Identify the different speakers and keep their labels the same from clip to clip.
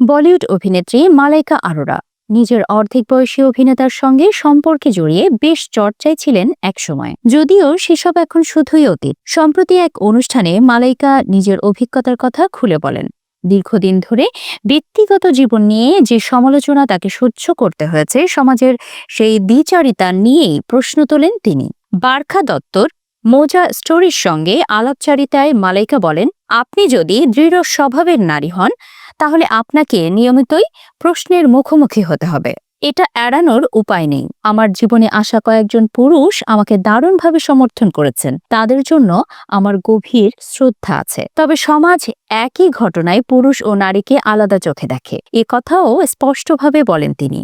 Speaker 1: বলিউড অভিনেত্রী মালাইকা আরোরা নিজের অর্ধেক বয়সী অভিনেতার সঙ্গে সম্পর্কে জড়িয়ে বেশ চর্চায় ছিলেন একসময়। যদিও সেসব এখন শুধুই অতীত। সম্প্রতি এক অনুষ্ঠানে মালাইকা নিজের অভিজ্ঞতার কথা খুলে বলেন। দীর্ঘদিন ধরে ব্যক্তিগত জীবন নিয়ে যে সমালোচনা তাকে সহ্য করতে হয়েছে, সমাজের সেই দ্বিচারিতা নিয়েই প্রশ্ন তোলেন তিনি। বার্খা দত্তর মোজা স্টোরির সঙ্গে আলাপচারিতায় মালাইকা বলেন, আপনি যদি দৃঢ় স্বভাবের নারী হন, তাহলে আপনাকে নিয়মিতই প্রশ্নের মুখোমুখি হতে হবে। এটা এড়ানোর উপায় নেই। আমার জীবনে আসা কয়েকজন পুরুষ আমাকে দারুণভাবে সমর্থন করেছেন, তাদের জন্য আমার গভীর শ্রদ্ধা আছে। তবে সমাজ একই ঘটনায় পুরুষ ও নারীকে আলাদা চোখে দেখে, এ কথাও স্পষ্টভাবে বলেন তিনি।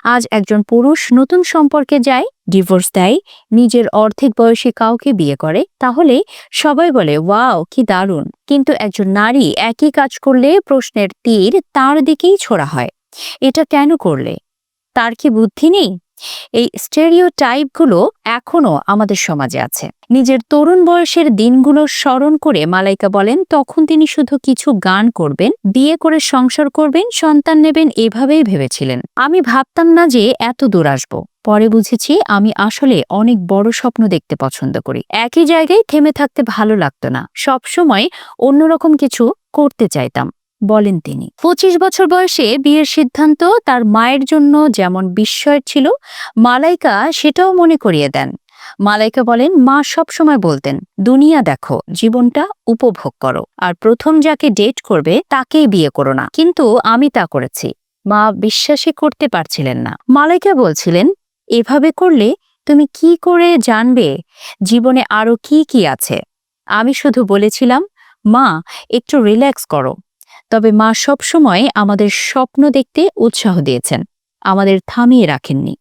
Speaker 1: আজ একজন পুরুষ নতুন সম্পর্কে যায়, ডিভোর্স দেয়, নিজের অর্ধেক বয়সী কাউকে বিয়ে করে, তাহলে সবাই বলে ওয়াও কি দারুণ। কিন্তু একজন নারী একই কাজ করলে প্রশ্নের তীর তার দিকেই ছোড়া হয়। এটা কেন করলে? তার কি বুদ্ধি নেই? এই স্টেরিওটাইপগুলো এখনো আমাদের সমাজে আছে। নিজের তরুণ বয়সের দিনগুলো স্মরণ করে মালাইকা বলেন, তখন তিনি শুধু কিছু গান করবেন, বিয়ে করে সংসার করবেন, সন্তান নেবেন, এভাবেই ভেবেছিলেন। আমি ভাবতাম না যে এত দূর আসবো। পরে বুঝেছি আমি আসলে অনেক বড় স্বপ্ন দেখতে পছন্দ করি। একই জায়গায় থেমে থাকতে ভালো লাগতো না, সবসময় অন্যরকম কিছু করতে চাইতাম, বলেন তিনি। 25 বছর বয়সে বিয়ের সিদ্ধান্ত তার মায়ের জন্য যেমন বিস্ময়ের ছিল, মালাইকা সেটাও মনে করিয়ে দেন। মালাইকা বলেন, মা সব সময় বলতেন, দুনিয়া দেখো, জীবনটা উপভোগ করো, আর প্রথম যাকে ডেট করবে তাকেই বিয়ে করো না। কিন্তু আমি তা করেছি। মা বিশ্বাসই করতে পারছিলেন না। মালাইকা বলছিলেন, এভাবে করলে তুমি কি করে জানবে জীবনে আরো কি কি আছে? আমি শুধু বলেছিলাম, মা একটু রিল্যাক্স করো। তবে মা সবসময় আমাদের স্বপ্ন দেখতে উৎসাহ দিয়েছেন, আমাদের থামিয়ে রাখেননি।